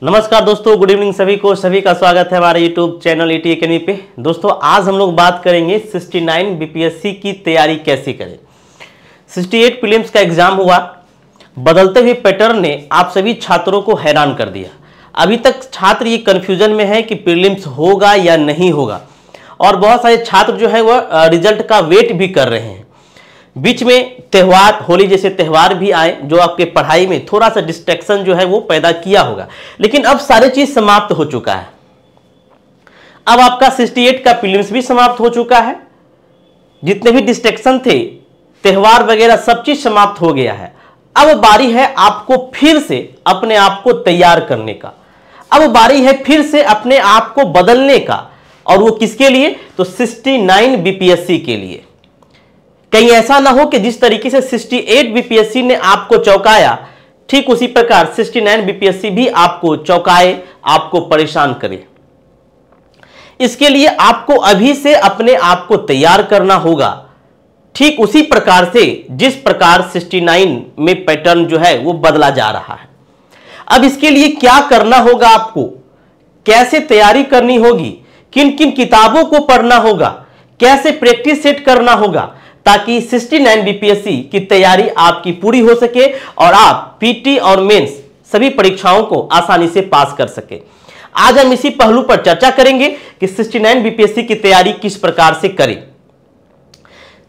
नमस्कार दोस्तों, good evening सभी का स्वागत है हमारे यूट्यूब चैनल ईटी एकेडमी पे। दोस्तों आज हम लोग बात करेंगे 69 बीपीएससी की तैयारी कैसे करें। 68 प्रीलिम्स का एग्जाम हुआ, बदलते हुए पैटर्न ने आप सभी छात्रों को हैरान कर दिया। अभी तक छात्र ये कन्फ्यूजन में है कि प्रीलिम्स होगा या नहीं होगा, और बहुत सारे छात्र जो है वह रिजल्ट का वेट भी कर रहे हैं। बीच में त्यौहार, होली जैसे त्यौहार भी आए जो आपके पढ़ाई में थोड़ा सा डिस्ट्रैक्शन जो है वो पैदा किया होगा, लेकिन अब सारी चीज समाप्त हो चुका है। अब आपका 68 का प्रीलिम्स भी समाप्त हो चुका है। जितने भी डिस्ट्रैक्शन थे, त्यौहार वगैरह, सब चीज समाप्त हो गया है। अब बारी है आपको फिर से अपने आप को तैयार करने का। अब बारी है फिर से अपने आप को बदलने का, और वो किसके लिए? तो 69 बीपीएससी के लिए। कहीं ऐसा ना हो कि जिस तरीके से 68 बीपीएससी ने आपको चौंकाया, ठीक उसी प्रकार 69 बीपीएससी भी आपको चौंकाए, आपको परेशान करे। इसके लिए आपको अभी से अपने आप को तैयार करना होगा, ठीक उसी प्रकार से जिस प्रकार 69 में पैटर्न जो है वो बदला जा रहा है। अब इसके लिए क्या करना होगा, आपको कैसे तैयारी करनी होगी, किन किन किताबों को पढ़ना होगा, कैसे प्रैक्टिस सेट करना होगा, ताकि 69 बीपीएससी की तैयारी आपकी पूरी हो सके और आप पीटी और मेंस सभी परीक्षाओं को आसानी से पास कर सके। आज हम इसी पहलू पर चर्चा करेंगे कि 69 बीपीएससी की तैयारी किस प्रकार से करें।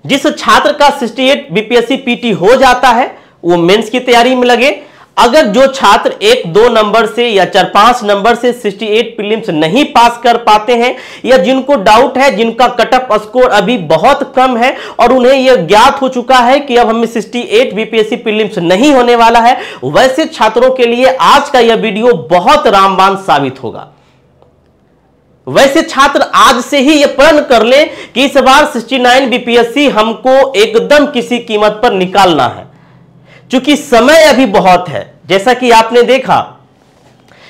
जिस छात्र का 68 बीपीएससी पीटी हो जाता है वो मेंस की तैयारी में लगे। अगर जो छात्र 1-2 नंबर से या 4-5 नंबर से 68 प्रीलिम्स नहीं पास कर पाते हैं, या जिनको डाउट है, जिनका कट ऑफ स्कोर अभी बहुत कम है और उन्हें यह ज्ञात हो चुका है कि अब हमें 68 बीपीएससी प्रीलिम्स नहीं होने वाला है, वैसे छात्रों के लिए आज का यह वीडियो बहुत रामबाण साबित होगा। वैसे छात्र आज से ही यह प्रण कर ले कि इस बार 69 बीपीएससी हमको एकदम किसी कीमत पर निकालना है, क्योंकि समय अभी बहुत है। जैसा कि आपने देखा,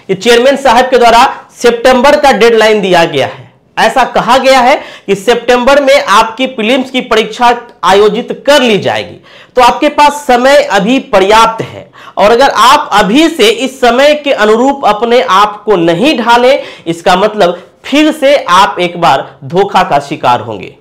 ये चेयरमैन साहब के द्वारा सितंबर का डेडलाइन दिया गया है। ऐसा कहा गया है कि सितंबर में आपकी प्रीलिम्स की परीक्षा आयोजित कर ली जाएगी, तो आपके पास समय अभी पर्याप्त है। और अगर आप अभी से इस समय के अनुरूप अपने आप को नहीं ढालें, इसका मतलब फिर से आप एक बार धोखा का शिकार होंगे।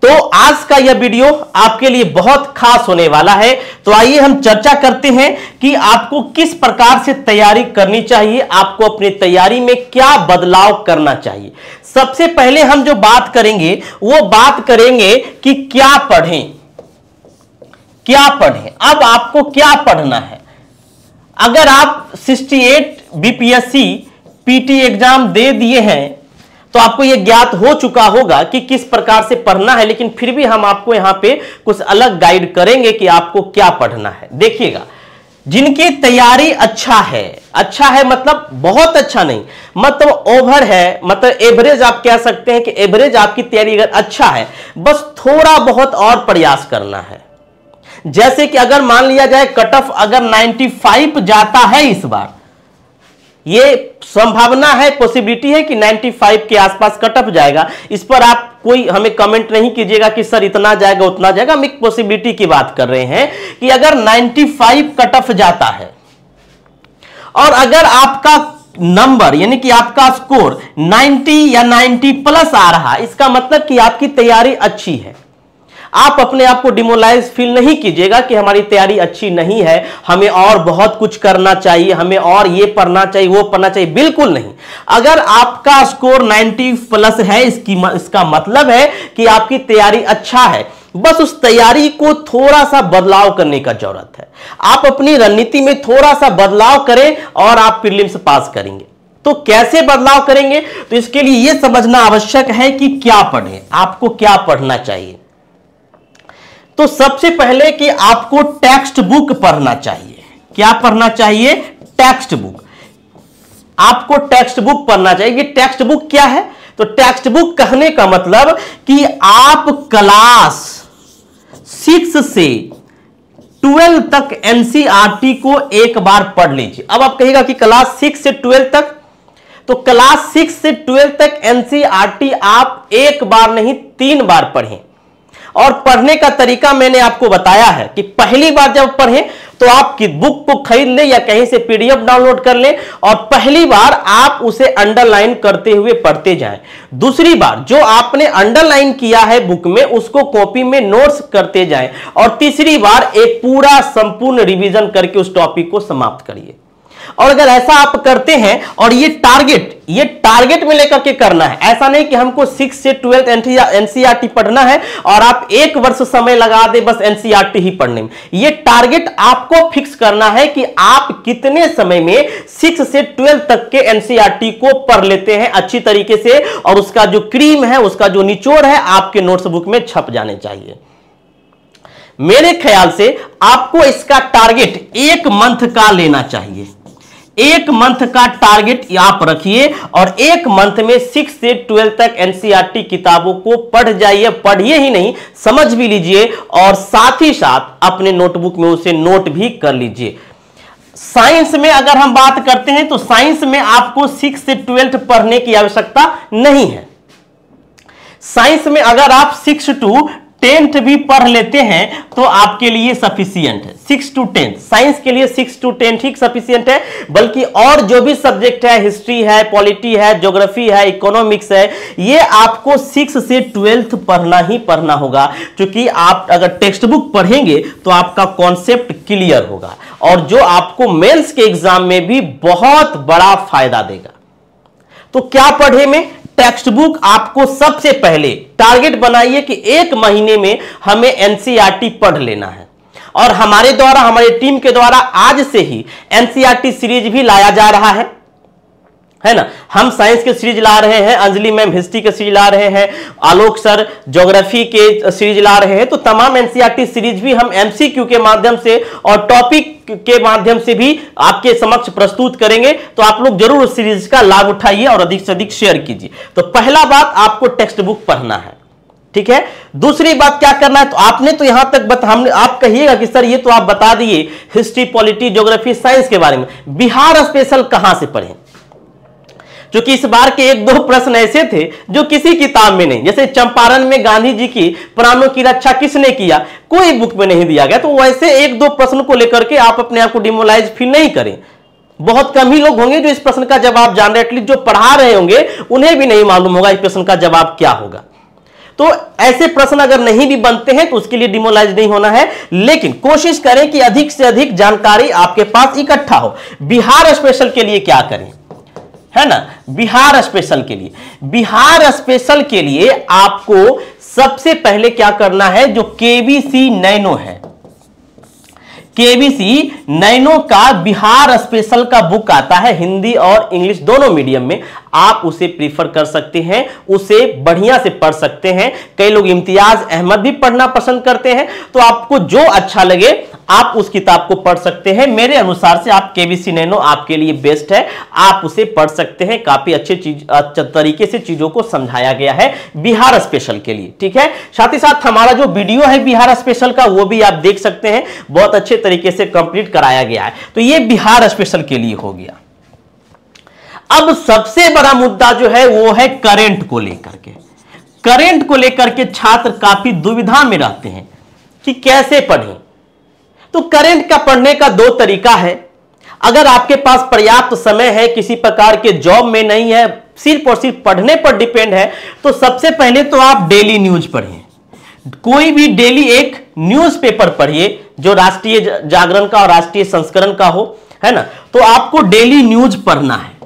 तो आज का यह वीडियो आपके लिए बहुत खास होने वाला है। तो आइए हम चर्चा करते हैं कि आपको किस प्रकार से तैयारी करनी चाहिए, आपको अपनी तैयारी में क्या बदलाव करना चाहिए। सबसे पहले हम जो बात करेंगे वो बात करेंगे कि क्या पढ़ें, क्या पढ़ें। अब आपको क्या पढ़ना है। अगर आप 68 बीपीएससी पीटी एग्जाम दे दिए हैं तो आपको यह ज्ञात हो चुका होगा कि किस प्रकार से पढ़ना है, लेकिन फिर भी हम आपको यहां पे कुछ अलग गाइड करेंगे कि आपको क्या पढ़ना है। देखिएगा, जिनकी तैयारी अच्छा है मतलब बहुत अच्छा नहीं, मतलब ओवर है, मतलब एवरेज आप कह सकते हैं कि एवरेज आपकी तैयारी अगर अच्छा है, बस थोड़ा बहुत और प्रयास करना है। जैसे कि अगर मान लिया जाए कट ऑफ अगर 95 जाता है इस बार, ये संभावना है, पॉसिबिलिटी है कि 95 के आसपास कट ऑफ जाएगा। इस पर आप कोई हमें कमेंट नहीं कीजिएगा कि सर इतना जाएगा उतना जाएगा। हम एक पॉसिबिलिटी की बात कर रहे हैं कि अगर 95 कट ऑफ जाता है और अगर आपका नंबर यानी कि आपका स्कोर 90 या 90 प्लस आ रहा, इसका मतलब कि आपकी तैयारी अच्छी है। आप अपने आप को डिमोरलाइज फील नहीं कीजिएगा कि हमारी तैयारी अच्छी नहीं है, हमें और बहुत कुछ करना चाहिए, हमें और ये पढ़ना चाहिए, वो पढ़ना चाहिए। बिल्कुल नहीं। अगर आपका स्कोर 90 प्लस है, इसका मतलब है कि आपकी तैयारी अच्छा है। बस उस तैयारी को थोड़ा सा बदलाव करने का जरूरत है। आप अपनी रणनीति में थोड़ा सा बदलाव करें और आप प्रीलिम्स पास करेंगे। तो कैसे बदलाव करेंगे? तो इसके लिए यह समझना आवश्यक है कि क्या पढ़ें, आपको क्या पढ़ना चाहिए। तो सबसे पहले कि आपको टेक्स्ट बुक पढ़ना चाहिए। क्या पढ़ना चाहिए? Text book. आपको टेक्स्ट बुक पढ़ना चाहिए। ये टेक्स्ट बुक क्या है? तो टेक्स्ट बुक कहने का मतलब कि आप क्लास 6 से 12 तक एनसीईआरटी को एक बार पढ़ लीजिए। अब आप कहिएगा कि क्लास 6 से 12 तक, तो क्लास 6 से 12 तक एनसीईआरटी आप एक बार नहीं 3 बार पढ़ें। और पढ़ने का तरीका मैंने आपको बताया है कि पहली बार जब पढ़ें तो आप बुक को खरीद लें या कहीं से पीडीएफ डाउनलोड कर लें और पहली बार आप उसे अंडरलाइन करते हुए पढ़ते जाएं। दूसरी बार जो आपने अंडरलाइन किया है बुक में उसको कॉपी में नोट्स करते जाएं और तीसरी बार एक पूरा संपूर्ण रिवीजन करके उस टॉपिक को समाप्त करिए। और अगर ऐसा आप करते हैं और ये टारगेट में लेकर के करना है, ऐसा नहीं कि हमको 6 से 12 एनसीईआरटी पढ़ना है और आप 1 वर्ष समय लगा दे बस एनसीईआरटी ही पढ़ने में। ये टारगेट आपको फिक्स करना है कि आप कितने समय में 6 से 12 तक के एनसीईआरटी को पढ़ लेते हैं अच्छी तरीके से और उसका जो क्रीम है, उसका जो निचोड़ है आपके नोट्स बुक में छप जाने चाहिए। मेरे ख्याल से आपको इसका टारगेट 1 मंथ का लेना चाहिए। 1 मंथ का टारगेट आप रखिए और 1 मंथ में 6 से 12 तक एनसीईआरटी किताबों को पढ़ जाइए। पढ़िए ही नहीं, समझ भी लीजिए और साथ ही साथ अपने नोटबुक में उसे नोट भी कर लीजिए। साइंस में अगर हम बात करते हैं तो साइंस में आपको 6 से 12 पढ़ने की आवश्यकता नहीं है। साइंस में अगर आप 6 to 10 भी पढ़ लेते हैं तो आपके लिए सफिशिएंट है। 6 to 10 साइंस के लिए 6 to 10 ठीक सफिशिएंट है। बल्कि और जो भी सब्जेक्ट है, हिस्ट्री है, पॉलिटी है, ज्योग्राफी है, इकोनॉमिक्स है, ये आपको 6 से 12 पढ़ना ही पढ़ना होगा। क्योंकि आप अगर टेक्स्ट बुक पढ़ेंगे तो आपका कॉन्सेप्ट क्लियर होगा और जो आपको मेंस के एग्जाम में भी बहुत बड़ा फायदा देगा। तो क्या पढ़े में? टेक्स्ट बुक आपको सबसे पहले टारगेट बनाइए कि 1 महीने में हमें एनसीईआरटी पढ़ लेना है और हमारे द्वारा, हमारी टीम के द्वारा आज से ही एनसीईआरटी सीरीज भी लाया जा रहा है ना। हम साइंस के सीरीज ला रहे हैं, अंजलि मैम हिस्ट्री के सीरीज ला रहे हैं, आलोक सर ज्योग्राफी के सीरीज ला रहे हैं। तो तमाम एनसीईआरटी सीरीज भी हम एमसीक्यू के माध्यम से और टॉपिक के माध्यम से भी आपके समक्ष प्रस्तुत करेंगे। तो आप लोग जरूर उस सीरीज का लाभ उठाइए और अधिक से अधिक शेयर कीजिए। तो पहला बात, आपको टेक्स्ट बुक पढ़ना है, ठीक है। दूसरी बात क्या करना है, तो आपने तो यहां तक आप कहिएगा कि सर ये तो आप बता दिए हिस्ट्री, पॉलिटी, ज्योग्राफी, साइंस के बारे में, बिहार स्पेशल कहां से पढ़ें? क्योंकि इस बार के 1-2 प्रश्न ऐसे थे जो किसी किताब में नहीं, जैसे चंपारण में गांधी जी की प्राणों की रक्षा किसने किया, कोई बुक में नहीं दिया गया। तो वैसे 1-2 प्रश्न को लेकर के आप अपने आप को डिमोरलाइज फील नहीं करें। बहुत कम ही लोग होंगे जो इस प्रश्न का जवाब जान रहे, एटलीस्ट जो पढ़ा रहे होंगे उन्हें भी नहीं मालूम होगा इस प्रश्न का जवाब क्या होगा। तो ऐसे प्रश्न अगर नहीं भी बनते हैं तो उसके लिए डिमोरलाइज नहीं होना है, लेकिन कोशिश करें कि अधिक से अधिक जानकारी आपके पास इकट्ठा हो। बिहार स्पेशल के लिए क्या करें, है ना। बिहार स्पेशल के लिए आपको सबसे पहले क्या करना है, जो केबीसी नैनो है, केबीसी नैनो का बिहार स्पेशल का बुक आता है, हिंदी और इंग्लिश दोनों मीडियम में, आप उसे प्रीफर कर सकते हैं, उसे बढ़िया से पढ़ सकते हैं। कई लोग इम्तियाज अहमद भी पढ़ना पसंद करते हैं, तो आपको जो अच्छा लगे आप उस किताब को पढ़ सकते हैं। मेरे अनुसार से आप केबीसी नैनो आपके लिए बेस्ट है, आप उसे पढ़ सकते हैं। काफी अच्छे तरीके से चीजों को समझाया गया है बिहार स्पेशल के लिए, ठीक है। साथ ही साथ हमारा जो वीडियो है बिहार स्पेशल का वो भी आप देख सकते हैं, बहुत अच्छे तरीके से कंप्लीट कराया गया है। तो ये बिहार स्पेशल के लिए हो गया। अब सबसे बड़ा मुद्दा जो है वो है करंट को लेकर के। करंट को लेकर के छात्र काफी दुविधा में रहते हैं कि कैसे पढ़ें। तो करंट का पढ़ने का 2 तरीका है। अगर आपके पास पर्याप्त समय है, किसी प्रकार के जॉब में नहीं है, सिर्फ और सिर्फ पढ़ने पर डिपेंड है, तो सबसे पहले तो आप डेली न्यूज पढ़िए। कोई भी डेली एक न्यूज़पेपर पढ़िए जो राष्ट्रीय जागरण का और राष्ट्रीय संस्करण का हो, है ना। तो आपको डेली न्यूज पढ़ना है,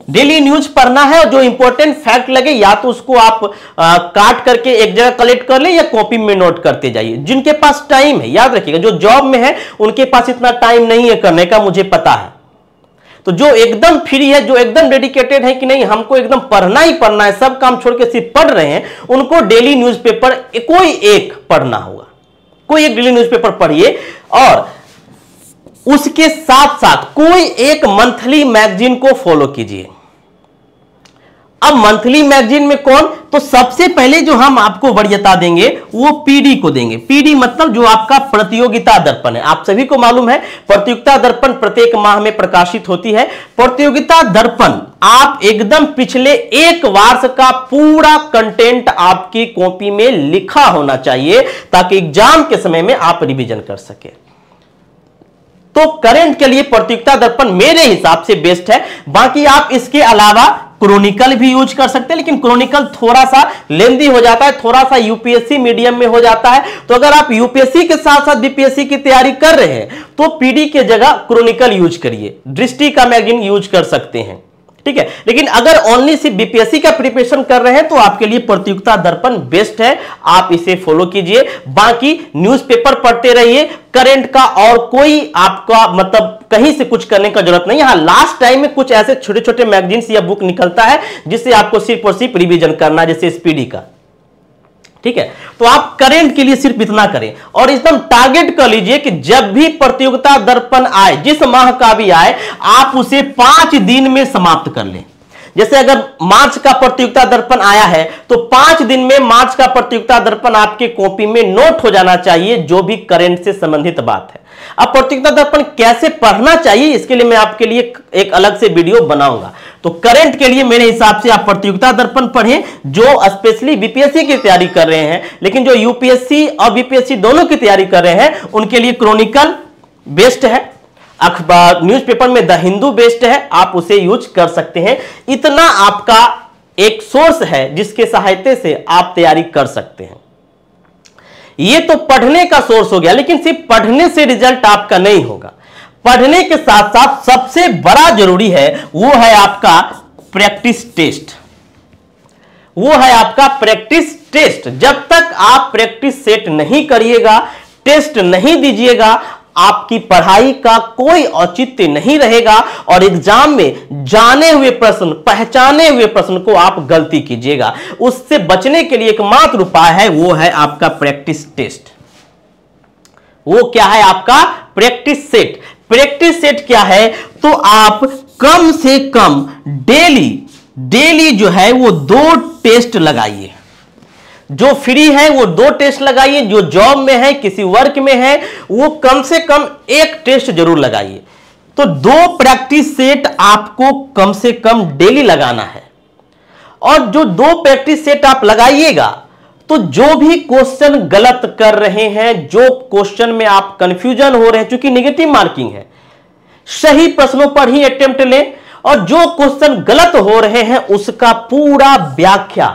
डेली न्यूज पढ़ना है और जो इंपॉर्टेंट फैक्ट लगे या तो उसको आप काट करके एक जगह कलेक्ट कर ले या कॉपी में नोट करते जाइए। जिनके पास टाइम है, याद रखिएगा, जो जॉब में है उनके पास इतना टाइम नहीं है करने का, मुझे पता है। तो जो एकदम फ्री है, जो एकदम डेडिकेटेड है कि नहीं हमको एकदम पढ़ना ही पढ़ना है, सब काम छोड़ के सिर्फ पढ़ रहे हैं, उनको डेली न्यूज़पेपर कोई एक पढ़ना होगा। कोई एक डेली न्यूज़पेपर पढ़िए और उसके साथ साथ कोई एक मंथली मैगजीन को फॉलो कीजिए। अब मंथली मैगजीन में कौन, तो सबसे पहले जो हम आपको वरीयता देंगे वो पीडी को देंगे। पीडी मतलब जो आपका प्रतियोगिता दर्पण है। आप सभी को मालूम है प्रतियोगिता दर्पण प्रत्येक माह में प्रकाशित होती है। प्रतियोगिता दर्पण आप एकदम पिछले 1 वर्ष का पूरा कंटेंट आपकी कॉपी में लिखा होना चाहिए ताकि एग्जाम के समय में आप रिवीजन कर सके। तो करंट के लिए प्रतियोगिता दर्पण मेरे हिसाब से बेस्ट है। बाकी आप इसके अलावा क्रोनिकल भी यूज कर सकते हैं, लेकिन क्रोनिकल थोड़ा सा लेंदी हो जाता है, थोड़ा सा यूपीएससी मीडियम में हो जाता है। तो अगर आप यूपीएससी के साथ साथ बीपीएससी की तैयारी कर रहे हैं तो पीडी के जगह क्रोनिकल यूज करिए, दृष्टि का मैगजीन यूज कर सकते हैं, ठीक है। लेकिन अगर ओनली सिर्फ बीपीएससी का प्रिपरेशन कर रहे हैं तो आपके लिए प्रतियोगिता दर्पण बेस्ट है, आप इसे फॉलो कीजिए। बाकी न्यूज़पेपर पढ़ते रहिए, करंट का और कोई आपका मतलब कहीं से कुछ करने का जरूरत नहीं। यहां लास्ट टाइम में कुछ ऐसे छोटे छोटे मैगजीन्स या बुक निकलता है जिससे आपको सिर्फ और सिर्फ रिवीजन करना है, जैसे स्पीडी का, ठीक है। तो आप करंट के लिए सिर्फ इतना करें और एकदम टारगेट कर लीजिए कि जब भी प्रतियोगिता दर्पण आए, जिस माह का भी आए, आप उसे 5 दिन में समाप्त कर लें। जैसे अगर मार्च का प्रतियोगिता दर्पण आया है तो 5 दिन में मार्च का प्रतियोगिता दर्पण आपके कॉपी में नोट हो जाना चाहिए, जो भी करंट से संबंधित बात है। अब प्रतियोगिता दर्पण कैसे पढ़ना चाहिए इसके लिए मैं आपके लिए एक अलग से वीडियो बनाऊंगा। तो करंट के लिए मेरे हिसाब से आप प्रतियोगिता दर्पण पढ़ें, जो स्पेशली बीपीएससी की तैयारी कर रहे हैं, लेकिन जो यूपीएससी और बीपीएससी दोनों की तैयारी कर रहे हैं उनके लिए क्रोनिकल बेस्ट है, अखबार न्यूज़पेपर में द हिंदू बेस्ट है, आप उसे यूज कर सकते हैं। इतना आपका एक सोर्स है जिसके सहायता से आप तैयारी कर सकते हैं। ये तो पढ़ने का सोर्स हो गया, लेकिन सिर्फ पढ़ने से रिजल्ट आपका नहीं होगा। पढ़ने के साथ साथ सबसे बड़ा जरूरी है वो है आपका प्रैक्टिस टेस्ट, वो है आपका प्रैक्टिस टेस्ट। जब तक आप प्रैक्टिस सेट नहीं करिएगा, टेस्ट नहीं दीजिएगा, आपकी पढ़ाई का कोई औचित्य नहीं रहेगा और एग्जाम में जाने हुए प्रश्न, पहचाने हुए प्रश्न को आप गलती कीजिएगा। उससे बचने के लिए एकमात्र उपाय है, वो है आपका प्रैक्टिस टेस्ट। वो क्या है? आपका प्रैक्टिस सेट। प्रैक्टिस सेट क्या है? तो आप कम से कम डेली जो है वो 2 टेस्ट लगाइए। जो फ्री है वो 2 टेस्ट लगाइए, जो जॉब में है, किसी वर्क में है, वो कम से कम 1 टेस्ट जरूर लगाइए। तो 2 प्रैक्टिस सेट आपको कम से कम डेली लगाना है। और जो 2 प्रैक्टिस सेट आप लगाइएगा तो जो भी क्वेश्चन गलत कर रहे हैं, जो क्वेश्चन में आप कंफ्यूजन हो रहे हैं, क्योंकि नेगेटिव मार्किंग है, सही प्रश्नों पर ही अटेम्प्ट लें और जो क्वेश्चन गलत हो रहे हैं उसका पूरा व्याख्या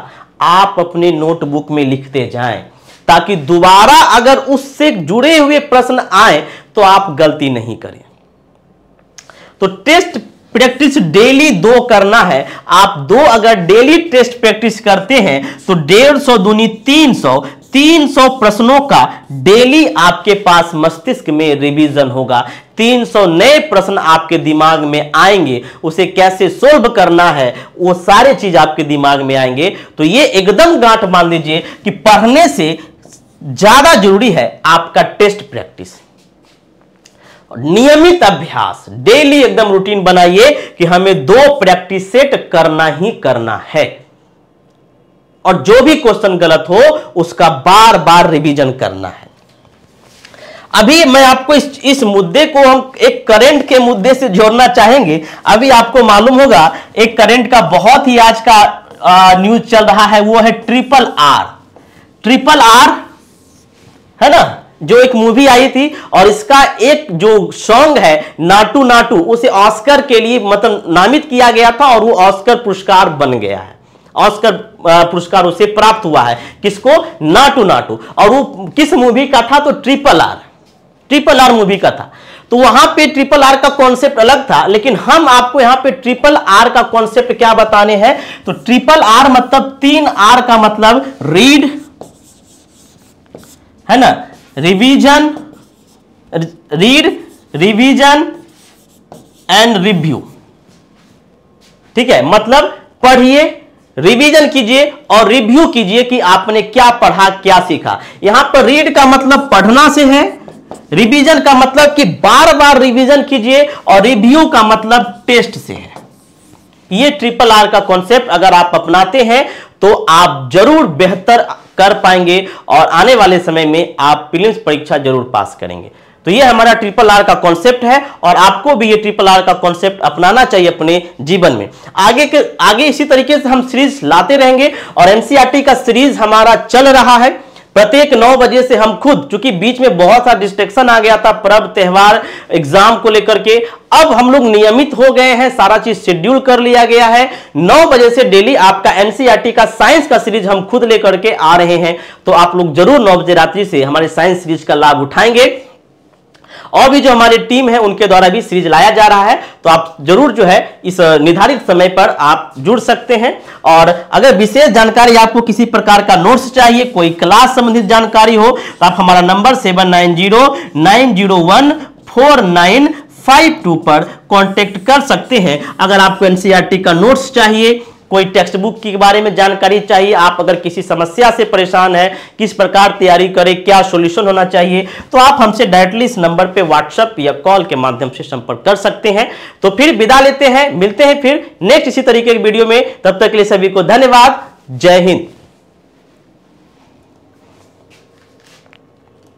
आप अपने नोटबुक में लिखते जाएं, ताकि दोबारा अगर उससे जुड़े हुए प्रश्न आए तो आप गलती नहीं करें। तो टेस्ट प्रैक्टिस डेली 2 करना है। आप 2 अगर डेली टेस्ट प्रैक्टिस करते हैं तो 150 दूनी 300 प्रश्नों का डेली आपके पास मस्तिष्क में रिवीजन होगा। 300 नए प्रश्न आपके दिमाग में आएंगे, उसे कैसे सोल्व करना है वो सारे चीज आपके दिमाग में आएंगे। तो ये एकदम गांठ बांध लीजिए कि पढ़ने से ज्यादा जरूरी है आपका टेस्ट प्रैक्टिस। नियमित अभ्यास, डेली एकदम रूटीन बनाइए कि हमें 2 प्रैक्टिस सेट करना ही करना है और जो भी क्वेश्चन गलत हो उसका बार बार रिवीजन करना है। अभी मैं आपको इस मुद्दे को हम एक करंट के मुद्दे से जोड़ना चाहेंगे। अभी आपको मालूम होगा एक करंट का बहुत ही आज का न्यूज चल रहा है, वो है ट्रिपल आर है ना, जो एक मूवी आई थी और इसका एक जो सॉन्ग है नाटू नाटू, उसे ऑस्कर के लिए मतलब नामित किया गया था और वो ऑस्कर पुरस्कार बन गया है। ऑस्कर पुरस्कार उसे प्राप्त हुआ है। किसको? नाटू नाटू। और वो किस मूवी का था? तो ट्रिपल आर मूवी का था। तो वहां पे ट्रिपल आर का कॉन्सेप्ट अलग था, लेकिन हम आपको यहां पे ट्रिपल आर का कॉन्सेप्ट क्या बताने हैं। तो ट्रिपल आर मतलब 3 आर का मतलब रीड है ना, रिवीजन एंड रिव्यू। ठीक है, मतलब पढ़िए, रिवीजन कीजिए और रिव्यू कीजिए कि आपने क्या पढ़ा, क्या सीखा। यहां पर रीड का मतलब पढ़ना से है, रिवीजन का मतलब कि बार बार रिवीजन कीजिए और रिव्यू का मतलब टेस्ट से है। ये ट्रिपल आर का कॉन्सेप्ट अगर आप अपनाते हैं तो आप जरूर बेहतर कर पाएंगे और आने वाले समय में आप प्रीलिम्स परीक्षा जरूर पास करेंगे। तो ये हमारा ट्रिपल आर का कॉन्सेप्ट है और आपको भी ये ट्रिपल आर का कॉन्सेप्ट अपनाना चाहिए अपने जीवन में। आगे इसी तरीके से हम सीरीज लाते रहेंगे और एनसीईआरटी का सीरीज हमारा चल रहा है। प्रत्येक 9 बजे से हम खुद, चूंकि बीच में बहुत सारा डिस्ट्रैक्शन आ गया था, पर्व त्योहार एग्जाम को लेकर के, अब हम लोग नियमित हो गए हैं, सारा चीज शेड्यूल कर लिया गया है। 9 बजे से डेली आपका एनसीईआरटी का साइंस का सीरीज हम खुद लेकर के आ रहे हैं, तो आप लोग जरूर 9 बजे रात्रि से हमारे साइंस सीरीज का लाभ उठाएंगे। और भी जो हमारी टीम है उनके द्वारा भी सीरीज लाया जा रहा है, तो आप जरूर जो है इस निर्धारित समय पर आप जुड़ सकते हैं। और अगर विशेष जानकारी, आपको किसी प्रकार का नोट्स चाहिए, कोई क्लास संबंधित जानकारी हो, तो आप हमारा नंबर 7909014952 पर कांटेक्ट कर सकते हैं। अगर आपको एनसीईआरटी का नोट्स चाहिए, कोई टेक्स्ट बुक के बारे में जानकारी चाहिए, आप अगर किसी समस्या से परेशान है, किस प्रकार तैयारी करें, क्या सॉल्यूशन होना चाहिए, तो आप हमसे डायरेक्टली इस नंबर पे व्हाट्सएप या कॉल के माध्यम से संपर्क कर सकते हैं। तो फिर विदा लेते हैं, मिलते हैं फिर नेक्स्ट इसी तरीके के वीडियो में। तब तक के लिए सभी को धन्यवाद। जय हिंद।